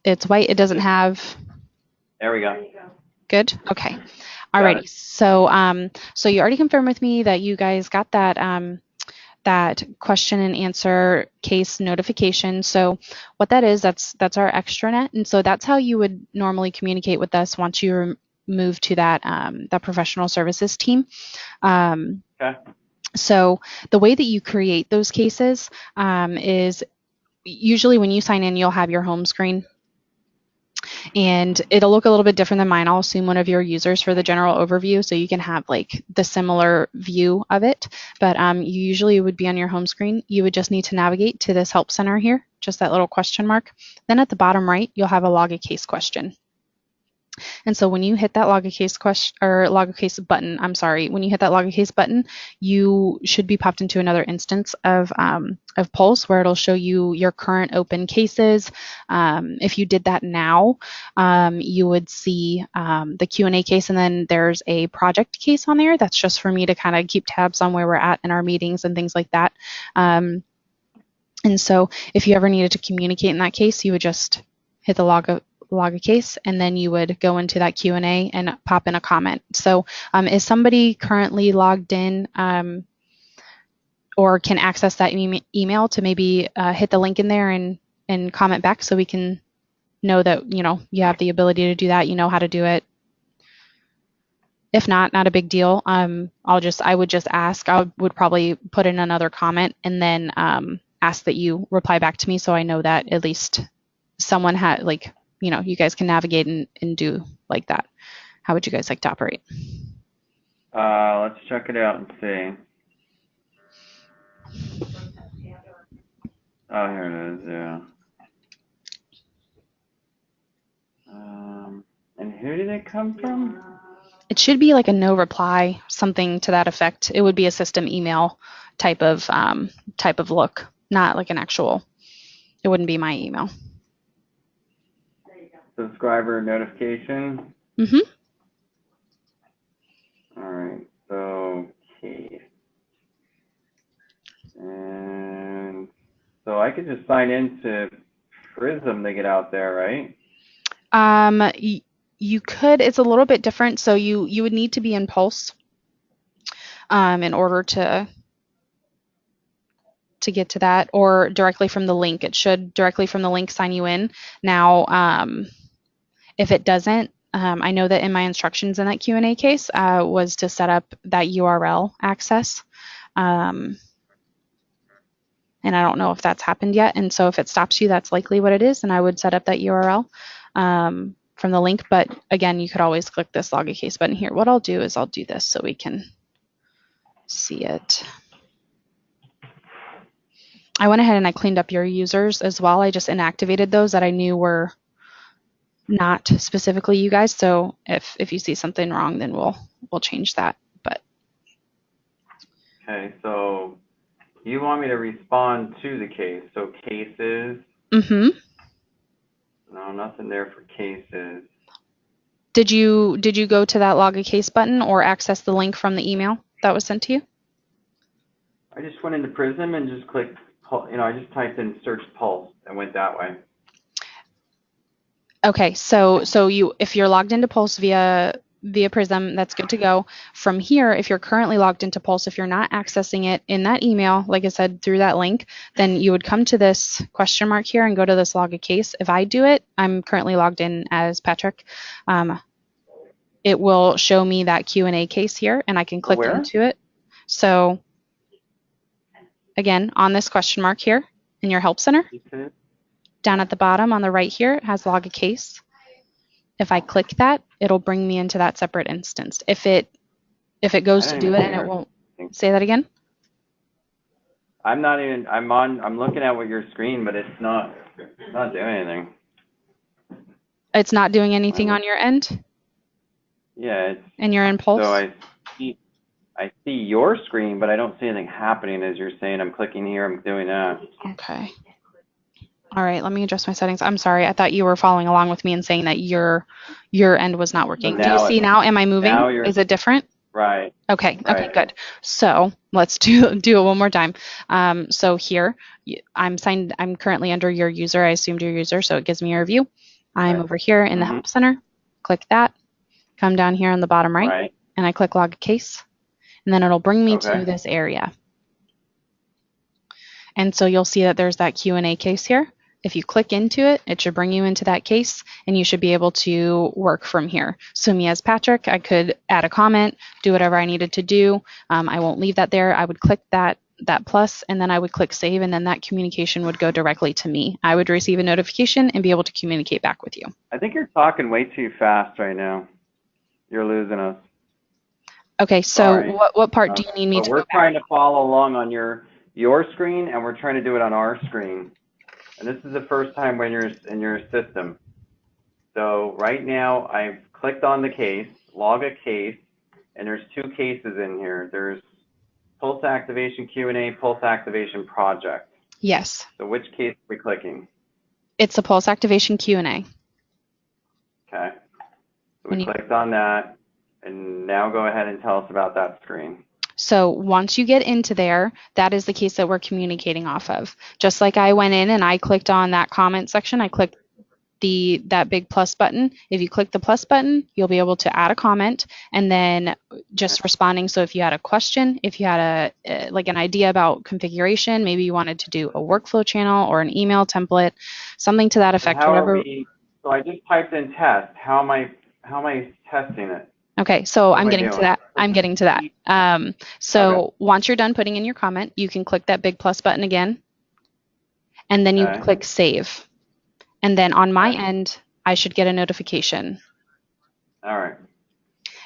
it's white. It doesn't have. There we go. Good. Okay. Got Alrighty. it. So you already confirmed with me that you guys got that that question and answer case notification. So what that is, that's our extranet, and so that's how you would normally communicate with us once you move to that professional services team. Okay. So the way that you create those cases is usually when you sign in, you'll have your home screen, and it'll look a little bit different than mine. I'll assume one of your users for the general overview, so you can have like the similar view of it. But you usually would be on your home screen. You would just need to navigate to this help center here, just that little question mark. Then at the bottom right, you'll have a log a case question. And so when you hit that log a case question or log a case button, when you hit that log a case button, you should be popped into another instance of Pulse where it'll show you your current open cases. If you did that now, you would see the Q&A case, and then there's a project case on there. That's just for me to kind of keep tabs on where we're at in our meetings and things like that. And so if you ever needed to communicate in that case, you would just hit the log a case, and then you would go into that Q&A and pop in a comment. So is somebody currently logged in or can access that email to maybe hit the link in there and comment back so we can know that, you have the ability to do that, you know how to do it. If not a big deal. I would just ask. I would probably put in another comment and then ask that you reply back to me so I know that at least someone had, you guys can navigate and do like that. How would you guys like to operate? Let's check it out and see. Oh, here it is, yeah. And who did it come from? It should be like a no reply, something to that effect. It would be a system email type of look, not like an actual. It wouldn't be my email. Subscriber notification. Mm-hmm. All right. So case. And so I could just sign into Prism to get out there, right? You could. It's a little bit different. So you would need to be in Pulse in order to get to that, or directly from the link. It should directly from the link sign you in. Now, if it doesn't, I know that in my instructions in that Q&A case was to set up that URL access. And I don't know if that's happened yet. And so if it stops you, that's likely what it is. And I would set up that URL from the link. But again, you could always click this log a case button here. What I'll do is I'll do this so we can see it. I went ahead and I cleaned up your users as well. I just inactivated those that I knew were not specifically you guys. So if you see something wrong, then we'll change that. But okay, so you want me to respond to the case. So cases. Mm-hmm. No, nothing there for cases. Did you go to that log a case button or access the link from the email that was sent to you? I just went into Prism and just clicked, I just typed in search Pulse and went that way. Okay, so if you're logged into Pulse via Prism, that's good to go. From here, if you're currently logged into Pulse, if you're not accessing it in that email, like I said, through that link, then you would come to this question mark here and go to this log a case. If I do it, I'm currently logged in as Patrick. It will show me that Q&A case here, and I can click into it. So again, on this question mark here in your help center, down at the bottom on the right here, it has log a case. If I click that, it'll bring me into that separate instance. If it goes to do it and it won't, say that again. I'm looking at what your screen, but it's not doing anything. It's not doing anything on your end? Yeah. And you're in Pulse? So I see your screen, but I don't see anything happening as you're saying. I'm clicking here, I'm doing that. Okay. All right, let me adjust my settings. I'm sorry, I thought you were following along with me and saying that your end was not working. Do you see now? Am I moving? Is it different? Right. Okay. Right. Okay, good. So let's do it one more time. So here, I'm currently under your user. I assumed your user, so it gives me your view. I'm Right. over here in the Help Center. Click that. Come down here on the bottom right, Right. and I click Log a Case. And then it'll bring me to Okay. this area. And so you'll see that there's that Q&A case here. If you click into it, it should bring you into that case, and you should be able to work from here. So me as Patrick, I could add a comment, do whatever I needed to do. I won't leave that there. I would click that plus, and then I would click save, and then that communication would go directly to me. I would receive a notification and be able to communicate back with you. I think you're talking way too fast right now. You're losing us. Okay, so Sorry. what part do you need me But to we're go back? trying to follow along on your screen, and we're trying to do it on our screen. And this is the first time when you're in your system. So right now, I've clicked on the case, log a case, and there's two cases in here. There's Pulse Activation Q&A, Pulse Activation Project. Yes, So which case are we clicking? it's a Pulse Activation Q&A. Okay. So we clicked on that, and now go ahead and tell us about that screen. So once you get into there, that is the case that we're communicating off of. Just like I went in and I clicked on that comment section, I clicked that big plus button. If you click the plus button, you'll be able to add a comment and then just responding. So if you had a question, if you had like an idea about configuration, maybe you wanted to do a workflow channel or an email template, something to that effect. So I just typed in test. How am I testing it? Okay, so I'm getting to that. So once you're done putting in your comment, you can click that big plus button again, and then you click save. And then on my end, I should get a notification. All right.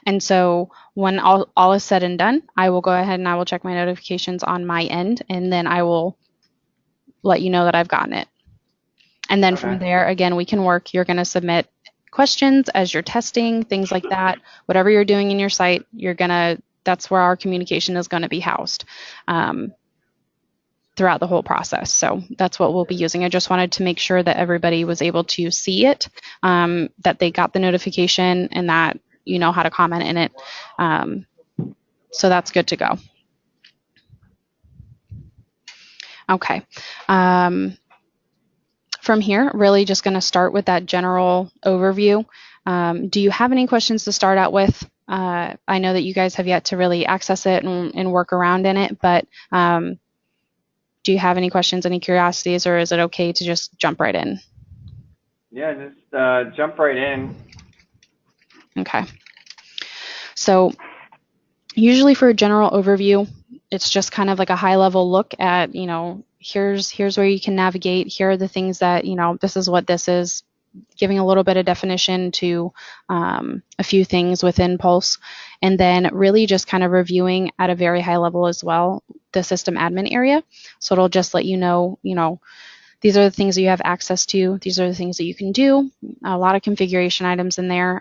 And so when all is said and done, I will go ahead and I will check my notifications on my end, and then I will let you know that I've gotten it. And then from there, again, we can work. You're going to submit questions as you're testing, things like that. Whatever you're doing in your site, that's where our communication is going to be housed throughout the whole process. So that's what we'll be using. I just wanted to make sure that everybody was able to see it, that they got the notification, and that you know how to comment in it. So that's good to go. Okay. From here, really just going to start with that general overview. Do you have any questions to start out with? I know that you guys have yet to really access it and work around in it, but do you have any questions, any curiosities, or is it okay to just jump right in? Yeah, just jump right in. Okay. So usually for a general overview, it's just kind of like a high-level look at, here's where you can navigate. Here are the things that, this is what this is, giving a little bit of definition to a few things within Pulse, and then really just kind of reviewing at a very high level as well the system admin area. So it'll just let you know, these are the things that you have access to. These are the things that you can do. A lot of configuration items in there.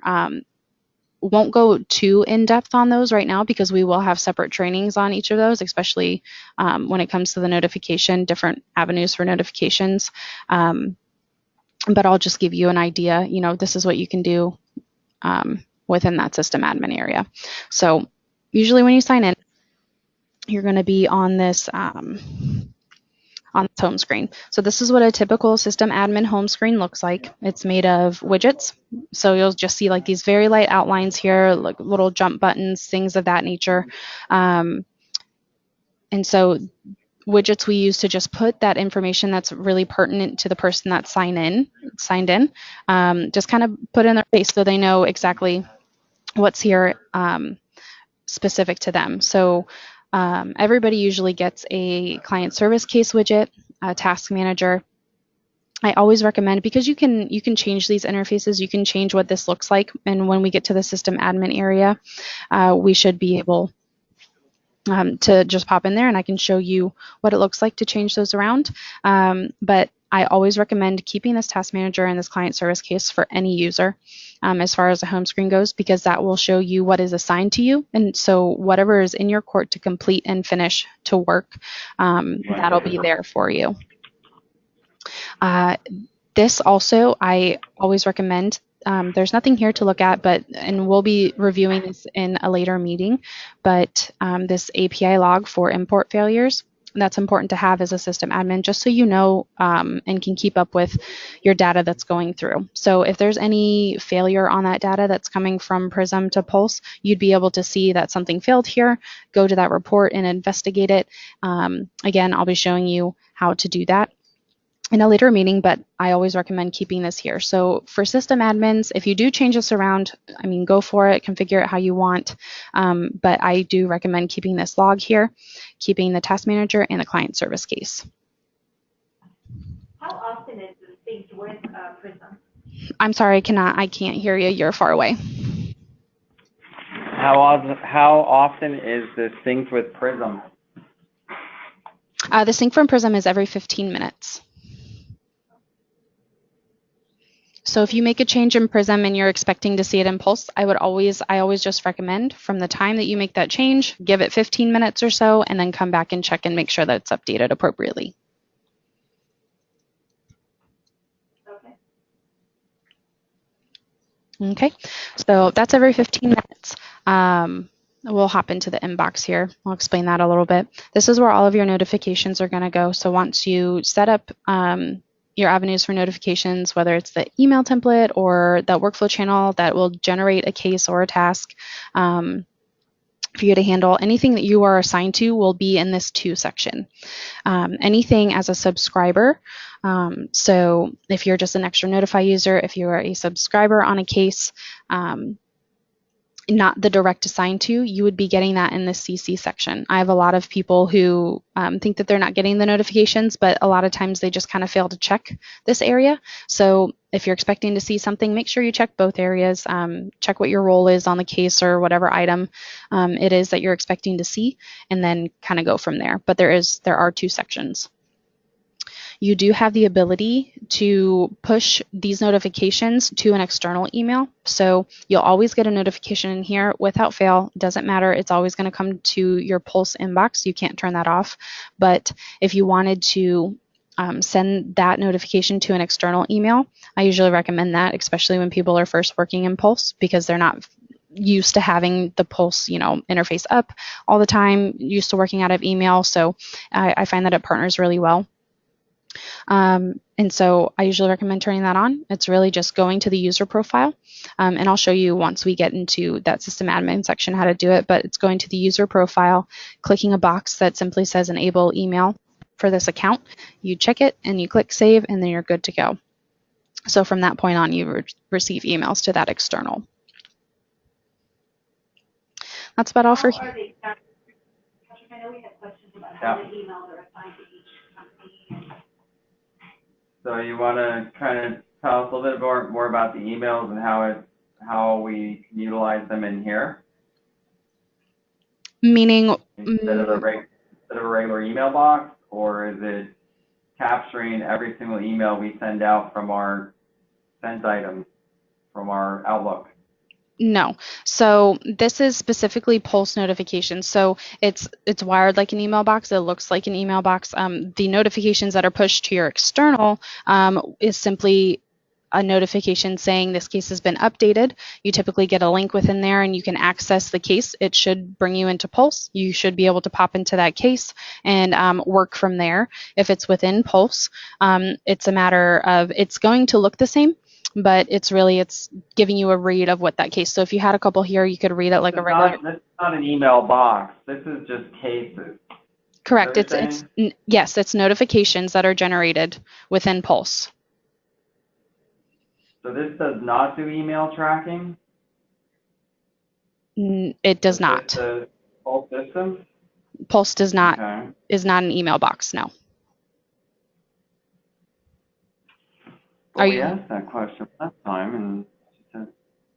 Won't go too in-depth on those right now because we will have separate trainings on each of those, especially when it comes to the notification, different avenues for notifications. But I'll just give you an idea, this is what you can do within that system admin area. So usually when you sign in, you're going to be on this home screen. So this is what a typical system admin home screen looks like. It's made of widgets. So you'll just see like these very light outlines here, like little jump buttons, things of that nature. And so widgets we use to just put that information that's really pertinent to the person that's signed in, just kind of put in their face so they know exactly what's here specific to them. So everybody usually gets a client service case widget, a task manager. I always recommend, because you can change these interfaces, you can change what this looks like, and when we get to the system admin area, we should be able to just pop in there and I can show you what it looks like to change those around. But I always recommend keeping this task manager and this client service case for any user as far as the home screen goes, because that will show you what is assigned to you. And so whatever is in your court to complete and finish to work, that'll be there for you. This also, I always recommend. There's nothing here to look at, and we'll be reviewing this in a later meeting, but this API log for import failures. That's important to have as a system admin, just so you know and can keep up with your data that's going through. So if there's any failure on that data that's coming from Prism to Pulse, you'd be able to see that something failed here, go to that report and investigate it. Again, I'll be showing you how to do that in a later meeting, but I always recommend keeping this here. So for system admins, if you do change this around, I mean, go for it, configure it how you want. But I do recommend keeping this log here, keeping the task manager and the client service case. How often is this synced with Prism? I'm sorry, I can't hear you. You're far away. How often is this synced with Prism? The sync from Prism is every 15 minutes. So if you make a change in Prism and you're expecting to see it in Pulse, I always just recommend from the time that you make that change, give it 15 minutes or so, and then come back and check and make sure that it's updated appropriately. Okay, so that's every 15 minutes. We'll hop into the inbox here. I'll explain that a little bit. This is where all of your notifications are going to go. So once you set up your avenues for notifications, whether it's the email template or that workflow channel that will generate a case or a task for you to handle, anything that you are assigned to will be in this to section. Anything as a subscriber, so if you're just an extra Notify user, if you are a subscriber on a case, not the direct assigned to, you would be getting that in the CC section. I have a lot of people who think that they're not getting the notifications, but a lot of times they just kind of fail to check this area. So if you're expecting to see something, make sure you check both areas. Check what your role is on the case or whatever item it is that you're expecting to see, and then kind of go from there. But there are two sections. You do have the ability to push these notifications to an external email. So you'll always get a notification in here without fail. Doesn't matter. It's always going to come to your Pulse inbox. You can't turn that off. But if you wanted to send that notification to an external email, I usually recommend that, especially when people are first working in Pulse, because they're not used to having the Pulse, interface up all the time, used to working out of email. So I find that it partners really well. And so I usually recommend turning that on. It's really just going to the user profile. And I'll show you once we get into that system admin section how to do it, but it's going to the user profile, clicking a box that simply says enable email for this account. You check it and you click save, and then you're good to go. So from that point on, you receive emails to that external. That's about all for here. I know we had questions about how the emails are assigned to each company. So you want to kind of tell us a little bit more about the emails and how we can utilize them in here? Meaning, instead of a regular email box, or is it capturing every single email we send out from our sent items from our Outlook? No. So this is specifically Pulse notifications. So it's wired like an email box. It looks like an email box. The notifications that are pushed to your external is simply a notification saying this case has been updated. You typically get a link within there and you can access the case. It should bring you into Pulse. You should be able to pop into that case and work from there. If it's within Pulse, it's a matter of, it's going to look the same, but it's giving you a read of what that case. So if you had a couple here, you could read it like a regular. This is not an email box. This is just cases. Correct. Yes, it's notifications that are generated within Pulse. So this does not do email tracking? It does not. The Pulse system? Pulse does not, okay. Is not an email box, no. Well, we asked that question last time, and she said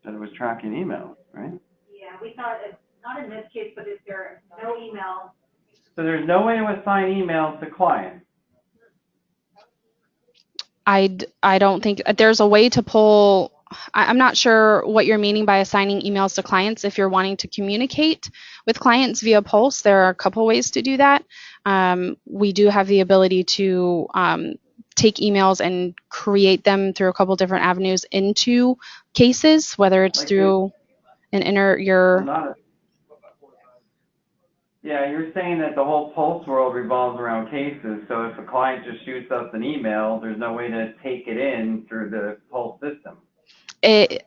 that it was tracking emails, right? Yeah, we thought it's not in this case, but is there no email? So there's no way to assign emails to clients. I don't think there's a way to pull. I'm not sure what you're meaning by assigning emails to clients. If you're wanting to communicate with clients via Pulse, there are a couple ways to do that. We do have the ability to take emails and create them through a couple different avenues into cases, whether it's like through an Yeah, you're saying that the whole Pulse world revolves around cases. So if a client just shoots us an email, there's no way to take it in through the Pulse system. It,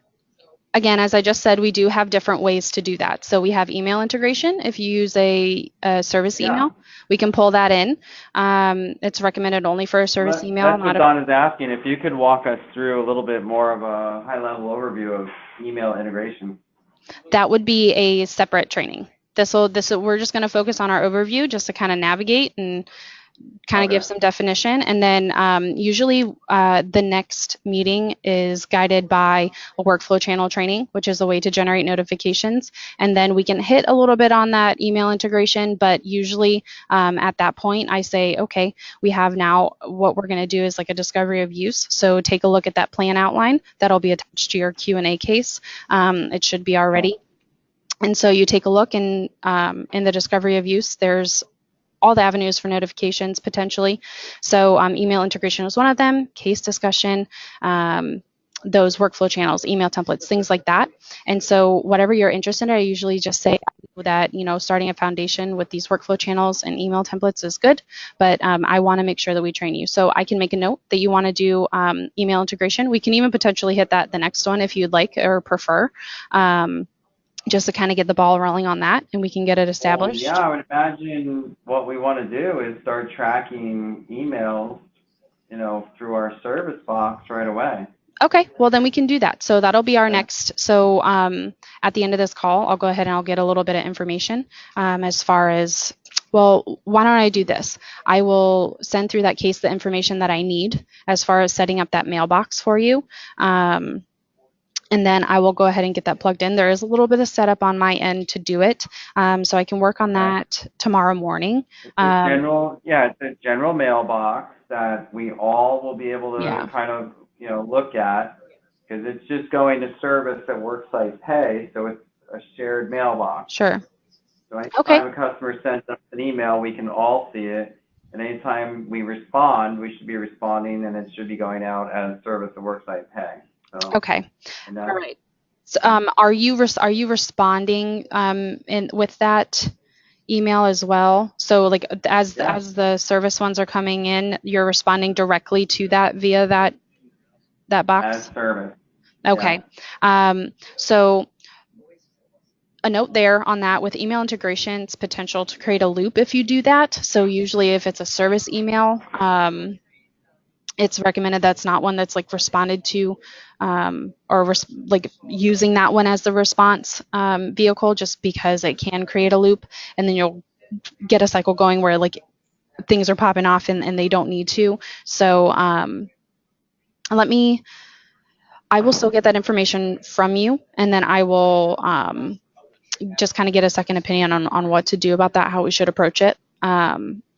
Again, as I just said, we do have different ways to do that. So we have email integration. If you use a service Yeah. email, we can pull that in. It's recommended only for a service email. That's what Don is asking. If you could walk us through a little bit more of a high-level overview of email integration. That would be a separate training. We're just going to focus on our overview just to kind of navigate and kind of give some definition. And then usually the next meeting is guided by a workflow channel training, which is a way to generate notifications. And then we can hit a little bit on that email integration, but usually at that point I say, okay, we have now what we're going to do is like a discovery of use. So take a look at that plan outline. That'll be attached to your Q&A case. It should be already. And so you take a look and in the discovery of use, there's all the avenues for notifications potentially. So email integration is one of them, case discussion, those workflow channels, email templates, things like that. And so whatever you're interested in, I usually just say that, starting a foundation with these workflow channels and email templates is good, but I want to make sure that we train you. So I can make a note that you want to do email integration. We can even potentially hit that the next one if you'd like or prefer. Just to kind of get the ball rolling on that, and we can get it established. Well, yeah, I would imagine what we want to do is start tracking emails, through our service box right away. Okay, well then we can do that. So that'll be our next. So at the end of this call, I'll go ahead and I'll get a little bit of information as far as, well, why don't I do this? I will send through that case the information that I need as far as setting up that mailbox for you. And then I will go ahead and get that plugged in. There is a little bit of setup on my end to do it, so I can work on that tomorrow morning. It's a general mailbox that we all will be able to kind of, look at, because it's just going to service at Worksite Pay, so it's a shared mailbox. Sure. So anytime a customer sends us an email, we can all see it, and anytime we respond, we should be responding, and it should be going out as service at Worksite Pay. So, okay. All right. So, are you responding with that email as well? So like as the service ones are coming in, you're responding directly to that via that box? As service. Okay. Yeah. So a note there on that with email integration, it's potential to create a loop if you do that. So usually if it's a service email, it's recommended that's not one that's like responded to like using that one as the response vehicle, just because it can create a loop, and then you'll get a cycle going where like things are popping off and they don't need to. So I will still get that information from you, and then I will just kind of get a second opinion on what to do about that, how we should approach it,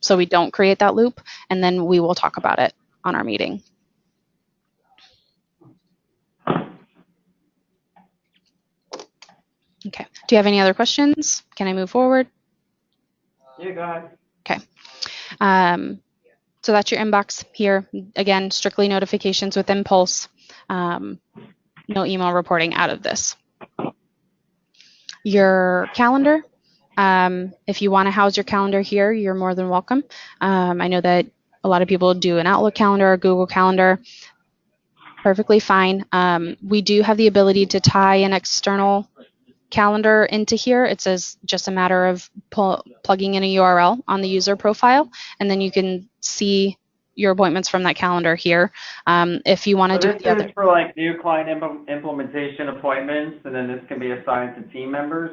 so we don't create that loop, and then we will talk about it on our meeting. Okay. Do you have any other questions? Can I move forward? Yeah, go ahead. Okay. So that's your inbox here. Again, strictly notifications with Impulse. No email reporting out of this. Your calendar. If you want to house your calendar here, you're more than welcome. I know that a lot of people do an Outlook calendar or Google Calendar. Perfectly fine. We do have the ability to tie an external calendar into here. It says just a matter of plugging in a URL on the user profile, and then you can see your appointments from that calendar here. If you want to do the other. This is for like new client implementation appointments, and then this can be assigned to team members.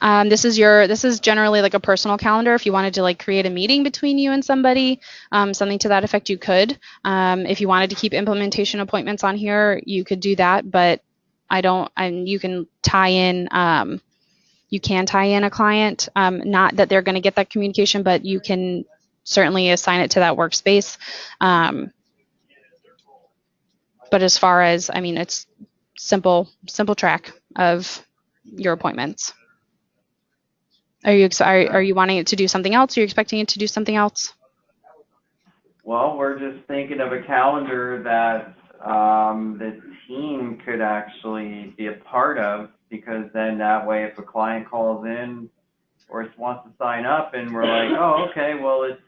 This is generally like a personal calendar. If you wanted to like create a meeting between you and somebody, something to that effect, you could. If you wanted to keep implementation appointments on here, you could do that, but you can tie in a client, not that they're going to get that communication, but you can certainly assign it to that workspace. But as far as, it's simple track of your appointments. Are you wanting it to do something else? Are you expecting it to do something else? Well, we're just thinking of a calendar that the team could actually be a part of, because then that way if a client calls in, or wants to sign up, and we're like, oh, okay, well, it's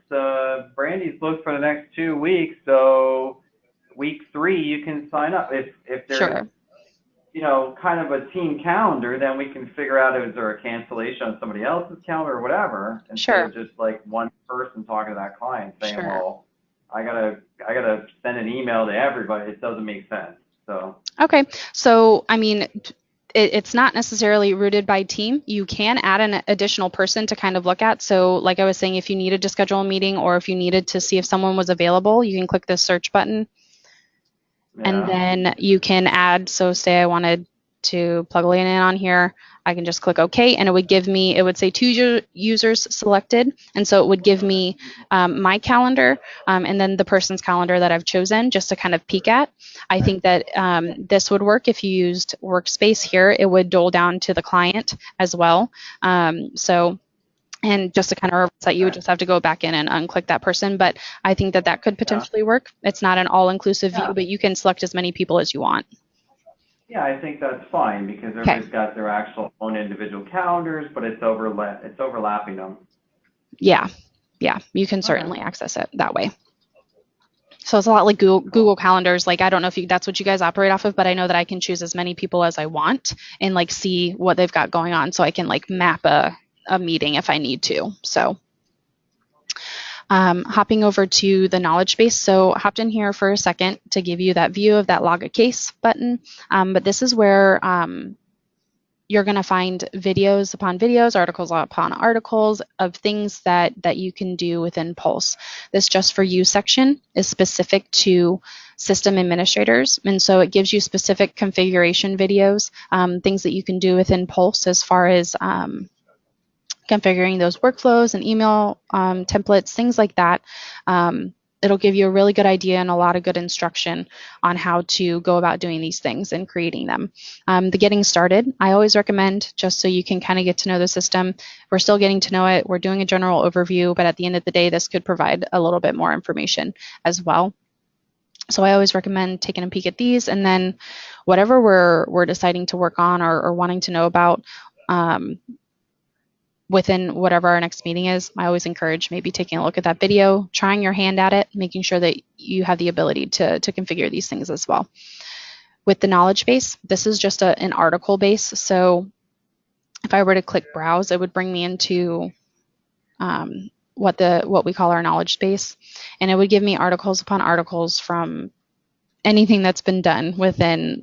Brandy's booked for the next 2 weeks, so week 3 you can sign up. If there's Sure. Kind of a team calendar, then we can figure out, is there a cancellation on somebody else's calendar or whatever, instead Sure. of just like one person talking to that client saying, Sure. well, I gotta send an email to everybody. It doesn't make sense. So Okay. So, I mean, it's not necessarily rooted by team. You can add an additional person to kind of look at. So, like I was saying, if you needed to schedule a meeting or if you needed to see if someone was available, you can click this search button. And then you can add, so say I wanted to plug Elena in on here, I can just click OK, and it would say 2 users selected. And so it would give me my calendar and then the person's calendar that I've chosen just to kind of peek at. I think that this would work if you used Workspace here. It would dole down to the client as well. And just to kind of reverse that, you would just have to go back in and unclick that person. But I think that that could potentially work. It's not an all-inclusive view, but you can select as many people as you want. Yeah, I think that's fine because everybody's got their actual own individual calendars, but it's overlapping them. Yeah, you can certainly access it that way. So it's a lot like Google Calendars. Like, I don't know if that's what you guys operate off of, but I know that I can choose as many people as I want and like see what they've got going on, so I can like map a meeting if I need to. So hopping over to the knowledge base. So hopped in here for a second to give you that view of that log a case button. But this is where you're going to find videos upon videos, articles upon articles of things that you can do within Pulse. This Just For You section is specific to system administrators, and so it gives you specific configuration videos, things that you can do within Pulse as far as configuring those workflows and email templates, things like that. It'll give you a really good idea and a lot of good instruction on how to go about doing these things and creating them. The getting started, I always recommend, just so you can kind of get to know the system. We're still getting to know it. We're doing a general overview, but at the end of the day, this could provide a little bit more information as well. So I always recommend taking a peek at these, and then whatever we're deciding to work on or wanting to know about, within whatever our next meeting is, I always encourage maybe taking a look at that video, trying your hand at it, making sure that you have the ability to configure these things as well. With the knowledge base, this is just an article base. So if I were to click browse, it would bring me into what we call our knowledge base, and it would give me articles upon articles from anything that's been done within,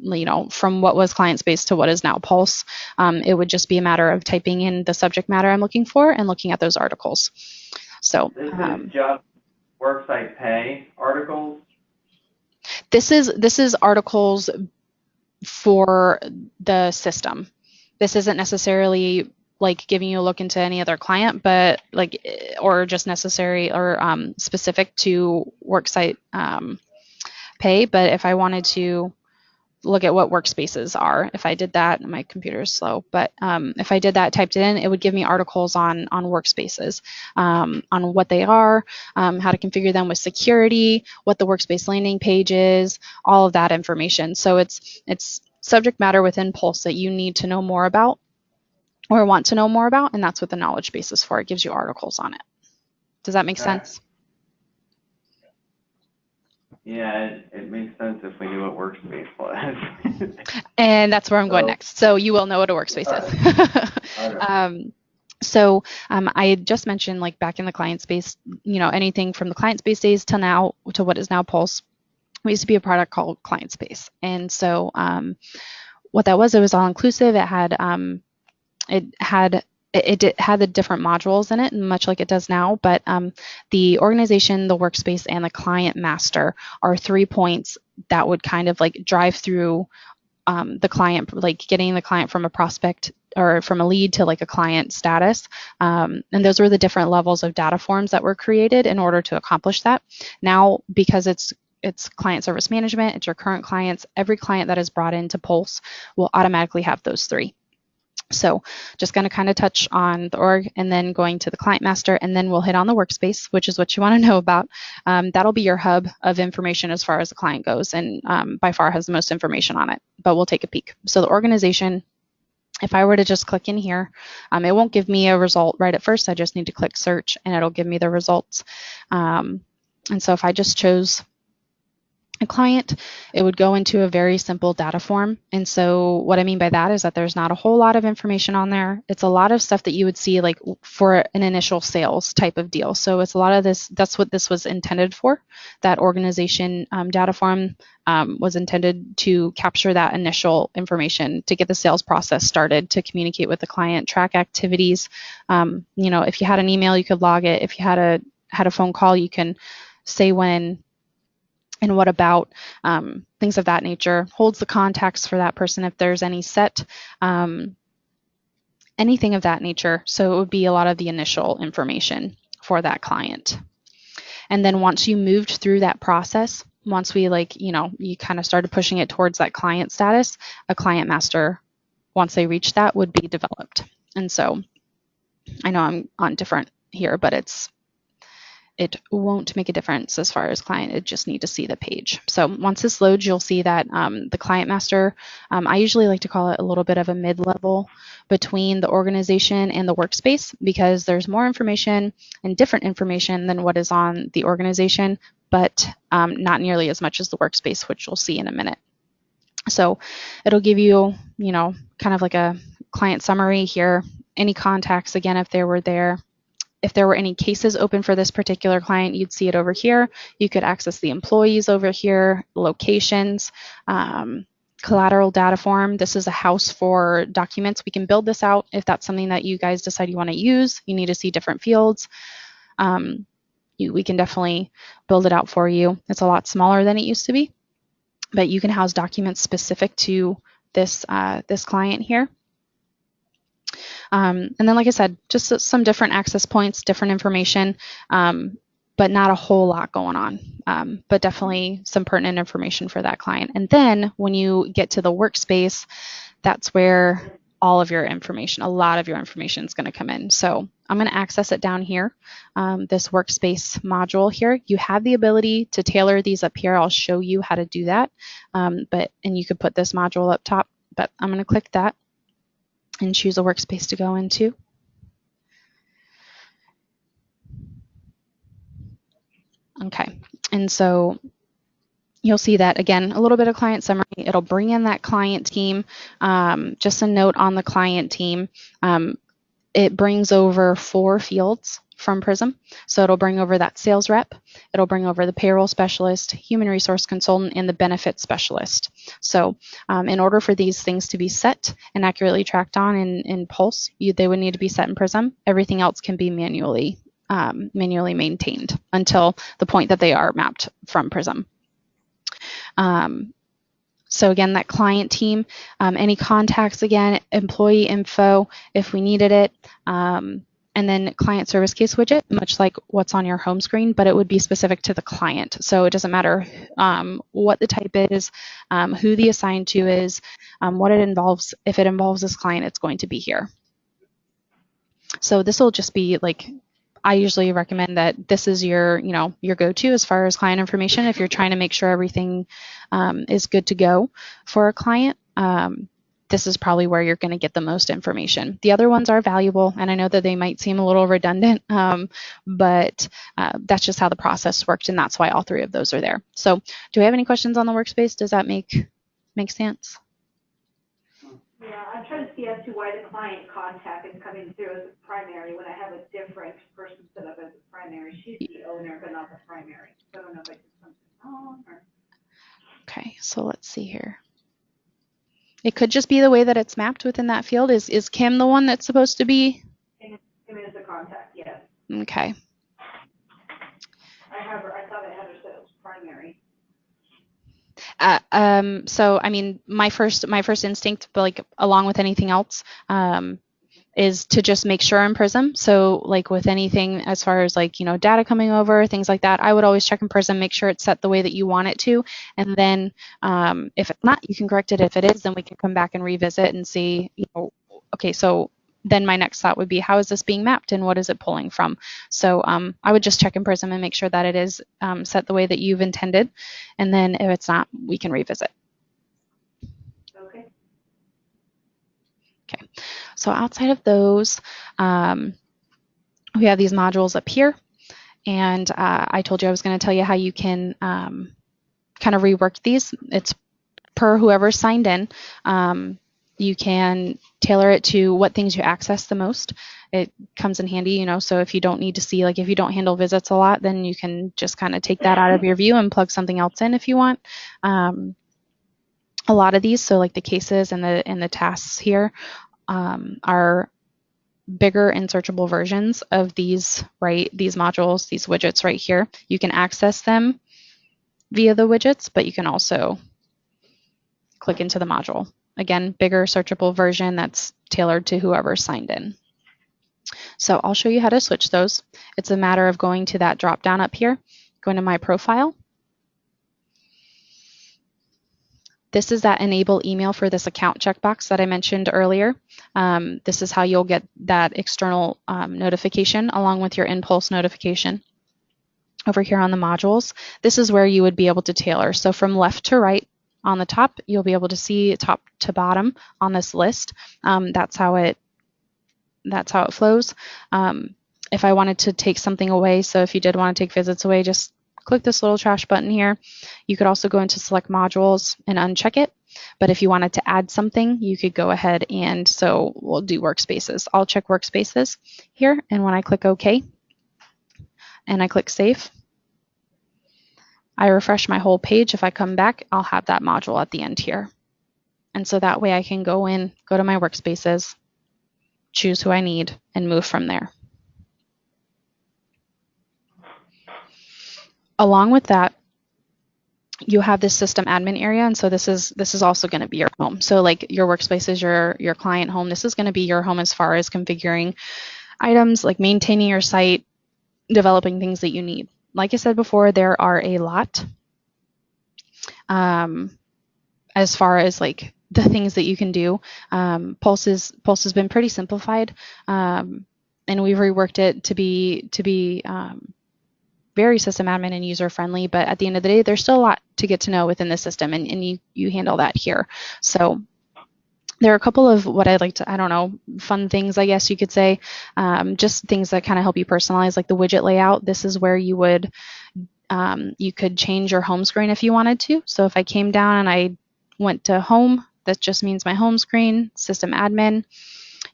from what was ClientSpace to what is now Pulse. It would just be a matter of typing in the subject matter I'm looking for and looking at those articles. So this is just Worksite Pay articles. This is articles for the system. This isn't necessarily like giving you a look into any other client, but or just necessary or specific to Worksite Pay. But if I wanted to look at what workspaces are, if I did that, my computer is slow, but if I did that, typed it in, it would give me articles on workspaces, on what they are, how to configure them with security, what the workspace landing page is, all of that information. So it's subject matter within Pulse that you need to know more about or want to know more about, and that's what the knowledge base is for. It gives you articles on it. Does that make sense? Yeah, it makes sense if we knew what Workspace was. And that's where I'm going next. So you will know what a workspace is. I just mentioned, like, back in the ClientSpace, anything from the ClientSpace days till now to what is now Pulse, we used to be a product called ClientSpace. And so what that was, it was all inclusive. It had the different modules in it, much like it does now, but the organization, the workspace, and the client master are 3 points that would kind of like drive through the client, like getting the client from a prospect or from a lead to like a client status. And those were the different levels of data forms that were created in order to accomplish that. Now, because it's client service management, it's your current clients, every client that is brought into Pulse will automatically have those 3. So just going to kind of touch on the org and then going to the client master, and then we'll hit on the workspace, which is what you want to know about. That'll be your hub of information as far as the client goes, and by far has the most information on it, but we'll take a peek. So the organization If I were to just click in here, it won't give me a result right at first. I just need to click search and it'll give me the results. And so if I just chose a client, it would go into a very simple data form. And so what I mean by that is that there's not a whole lot of information on there. It's a lot of stuff that you would see like for an initial sales type of deal. So it's a lot of this, that's what this was intended for. That organization data form was intended to capture that initial information to get the sales process started, to communicate with the client, track activities. If you had an email, you could log it. If you had a phone call, you can say when and what about, things of that nature. Holds the contacts for that person if there's any set, anything of that nature. So it would be a lot of the initial information for that client. And then once you moved through that process, once we you kind of started pushing it towards that client status, a client master, once they reach that, would be developed. And so I know I'm on different here, but it won't make a difference as far as client. It just need to see the page. So once this loads, you'll see that the client master, I usually like to call it a little bit of a mid-level between the organization and the workspace, because there's more information and different information than what is on the organization, but not nearly as much as the workspace, which you'll see in a minute. So it'll give you, kind of like a client summary here, any contacts, again, if there were there. If there were any cases open for this particular client, you'd see it over here. You could access the employees over here, locations, collateral data form. This is a house for documents. We can build this out if that's something that you guys decide you want to use. You need to see different fields. We can definitely build it out for you. It's a lot smaller than it used to be, but you can house documents specific to this client here. And then, like I said, just some different access points, different information, but not a whole lot going on, but definitely some pertinent information for that client. And then when you get to the workspace, that's where all of your information, a lot of your information is going to come in. So I'm going to access it down here, this workspace module here. You have the ability to tailor these up here. I'll show you how to do that, and you could put this module up top, but I'm going to click that and choose a workspace to go into. Okay, and so you'll see that, again, a little bit of client summary. It'll bring in that client team. Just a note on the client team, it brings over 4 fields from Prism. So it'll bring over that sales rep, it'll bring over the payroll specialist, human resource consultant, and the benefits specialist. So in order for these things to be set and accurately tracked on in Pulse, they would need to be set in Prism. Everything else can be manually maintained until the point that they are mapped from Prism. So again, that client team, any contacts, again, employee info if we needed it, and then client service case widget, much like what's on your home screen, but it would be specific to the client. So it doesn't matter what the type is, who the assigned to is, what it involves. If it involves this client, it's going to be here. So this will just be like, I usually recommend that this is your go-to as far as client information if you're trying to make sure everything is good to go for a client. This is probably where you're going to get the most information. The other ones are valuable, and I know that they might seem a little redundant, but that's just how the process worked, and that's why all 3 of those are there. So do we have any questions on the workspace? Does that make sense? Yeah, I'm trying to see as to why the client contact is coming through as a primary when I have a different person set up as a primary. She's the owner, but not the primary. So I don't know if I did something wrong or... Okay, so let's see here. It could just be the way that it's mapped within that field. Is Kim the one that's supposed to be? Kim is the contact, yes. Okay. I thought I had her set as primary. So I mean, my first instinct, but like along with anything else, is to just make sure in Prism. So like with anything as far as like, data coming over, things like that, I would always check in Prism, make sure it's set the way that you want it to. And then if it's not, you can correct it. If it is, then we can come back and revisit and see, okay, so then my next thought would be, how is this being mapped and what is it pulling from? So I would just check in Prism and make sure that it is set the way that you've intended. And then if it's not, we can revisit. Okay. Okay, so outside of those, we have these modules up here, and I told you I was going to tell you how you can kind of rework these. It's per whoever signed in. You can tailor it to what things you access the most. It comes in handy, you know, so if you don't need to see, like if you don't handle visits a lot, then you can just kind of take that out of your view and plug something else in if you want. A lot of these, so like the cases and the tasks here, are bigger and searchable versions of these, right? These modules, these widgets right here. You can access them via the widgets, but you can also click into the module. Again, bigger searchable version that's tailored to whoever signed in. So I'll show you how to switch those. It's a matter of going to that drop down up here, going to my profile. This is that enable email for this account checkbox that I mentioned earlier. This is how you'll get that external notification along with your Impulse notification. Over here on the modules, this is where you would be able to tailor. So from left to right on the top, you'll be able to see top to bottom on this list. That's how it flows. If I wanted to take something away, so if you did want to take visits away, just click this little trash button here. You could also go into select modules and uncheck it. But if you wanted to add something, you could go ahead and, so we'll do workspaces. I'll check workspaces here, and when I click OK and I click save, I refresh my whole page. If I come back, I'll have that module at the end here. And so that way I can go in, go to my workspaces, choose who I need, and move from there. Along with that, you have this system admin area, and so this is also going to be your home. So like your workspace is your client home. This is going to be your home as far as configuring items, like maintaining your site, developing things that you need. Like I said before, there are a lot as far as like the things that you can do. Pulse has been pretty simplified, and we've reworked it to be very system admin and user friendly, but at the end of the day, there's still a lot to get to know within the system, and you handle that here. So there are a couple of what I'd like to, I don't know, fun things, I guess you could say, just things that kind of help you personalize, like the widget layout. This is where you would, you could change your home screen if you wanted to. So if I came down and I went to home, that just means my home screen, system admin.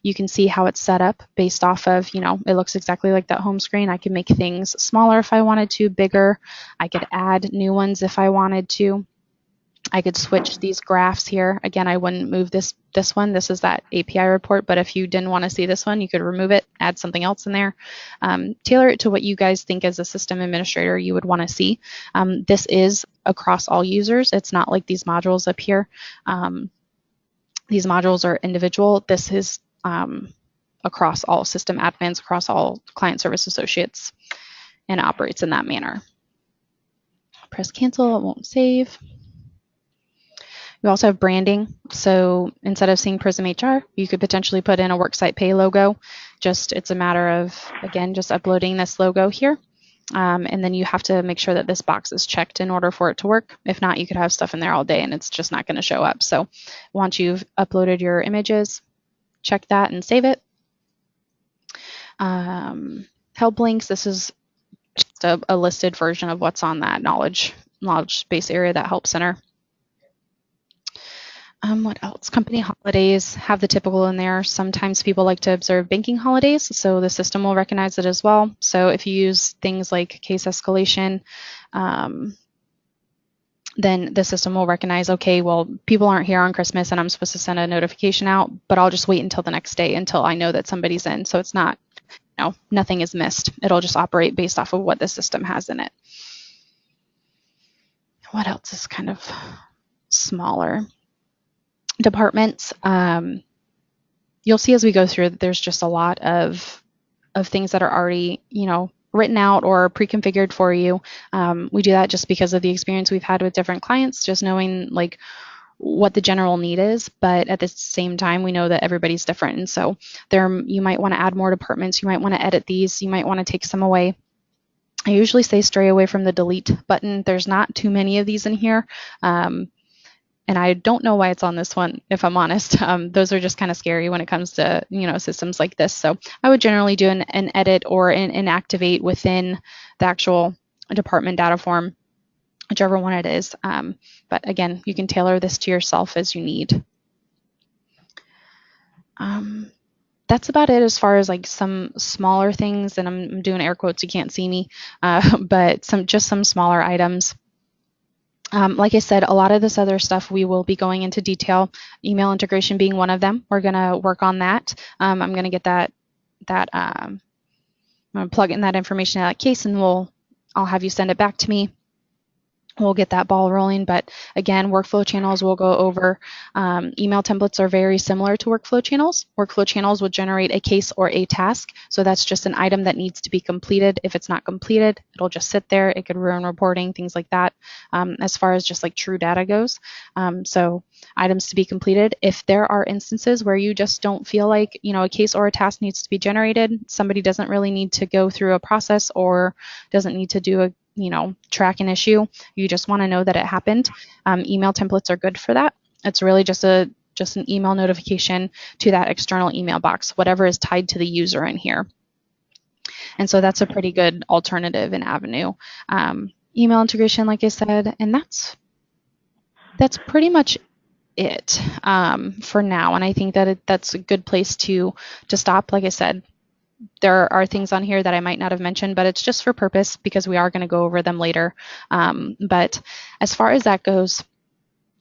You can see how it's set up based off of, you know, it looks exactly like that home screen. I can make things smaller if I wanted to, bigger. I could add new ones if I wanted to. I could switch these graphs here. Again, I wouldn't move this one. This is that API report, but if you didn't want to see this one, you could remove it, add something else in there. Tailor it to what you guys think as a system administrator you would want to see. This is across all users. It's not like these modules up here. These modules are individual. This is across all system admins, across all client service associates, and operates in that manner. Press cancel, it won't save. We also have branding. So instead of seeing Prism HR, you could potentially put in a Worksite Pay logo. It's a matter of, again, just uploading this logo here. And then you have to make sure that this box is checked in order for it to work. If not, you could have stuff in there all day and it's just not going to show up. So once you've uploaded your images, check that and save it. Help links, this is just a listed version of what's on that knowledge base area, that help center. What else? Company holidays have the typical in there. Sometimes people like to observe banking holidays, so the system will recognize it as well. So if you use things like case escalation, then the system will recognize, okay, well, people aren't here on Christmas and I'm supposed to send a notification out, but I'll just wait until the next day until I know that somebody's in. So it's not, nothing is missed. It'll just operate based off of what the system has in it. What else is kind of smaller? Departments. You'll see as we go through that there's just a lot of things that are already, written out or pre-configured for you. We do that just because of the experience we've had with different clients, just knowing like what the general need is, but at the same time, we know that everybody's different. And so you might want to add more departments. You might want to edit these. You might want to take some away. I usually say stray away from the delete button. There's not too many of these in here. and I don't know why it's on this one, if I'm honest. Those are just kind of scary when it comes to, systems like this. So I would generally do an edit or an inactivate within the actual department data form, whichever one it is. But again, you can tailor this to yourself as you need. That's about it as far as like some smaller things, and I'm doing air quotes, you can't see me, but some smaller items. Like I said, a lot of this other stuff we will be going into detail, email integration being one of them. We're going to work on that. I'm going to get I'm going to plug in that information in that case, and I'll have you send it back to me. We'll get that ball rolling. But again, workflow channels we'll go over. Email templates are very similar to workflow channels. Workflow channels will generate a case or a task. So that's just an item that needs to be completed. If it's not completed, it'll just sit there. It could ruin reporting, things like that, as far as just like true data goes. So items to be completed. If there are instances where you just don't feel like, a case or a task needs to be generated, somebody doesn't really need to go through a process or doesn't need to do track an issue. You just want to know that it happened. Email templates are good for that. It's really just an email notification to that external email box, whatever is tied to the user in here. And so that's a pretty good alternative and avenue. Email integration, like I said, and that's pretty much it for now. And I think that that's a good place to stop. Like I said, there are things on here that I might not have mentioned, but it's just for purpose because we are going to go over them later. But as far as that goes,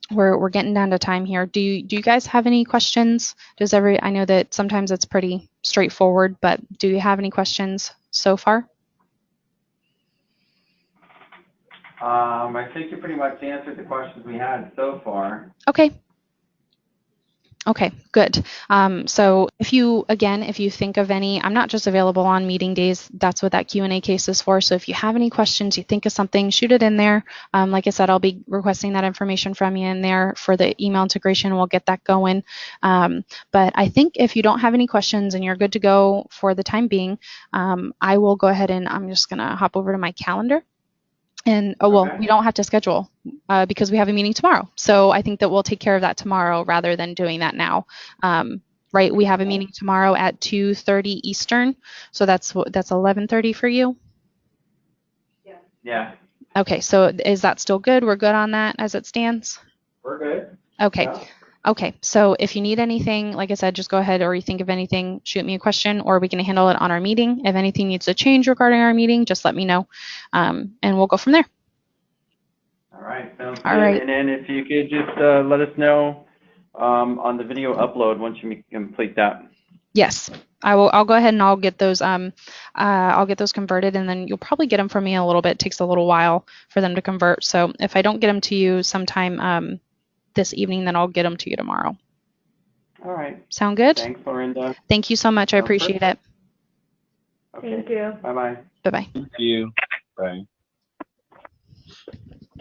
we're getting down to time here. Do you guys have any questions? I know that sometimes it's pretty straightforward, but do you have any questions so far? I think you pretty much answered the questions we had so far. Okay, good. So if you think of any, I'm not just available on meeting days. That's what that Q&A case is for. So if you have any questions, you think of something, shoot it in there. Like I said, I'll be requesting that information from you in there for the email integration. We'll get that going. But I think if you don't have any questions and you're good to go for the time being, I will go ahead and I'm just going to hop over to my calendar. And, we don't have to schedule because we have a meeting tomorrow. So I think that we'll take care of that tomorrow rather than doing that now. Right? We have a meeting tomorrow at 2:30 Eastern. So that's 11:30 for you? Yeah. Okay. So is that still good? We're good on that as it stands? We're good. Okay. Yeah. Okay, so if you need anything, like I said, just go ahead, or you think of anything, shoot me a question, or we can handle it on our meeting. If anything needs to change regarding our meeting, just let me know, and we'll go from there. All right, sounds All good. right. And then if you could just let us know on the video upload once you complete that. Yes, I will. I'll go ahead and I'll get those. I'll get those converted, and then you'll probably get them from me in a little bit. It takes a little while for them to convert. So if I don't get them to you sometime this evening, then I'll get them to you tomorrow. All right. Sound good? Thanks, Lorinda. Thank you so much. I appreciate it. Okay. Thank you. Bye-bye. Bye-bye. Thank you. Bye.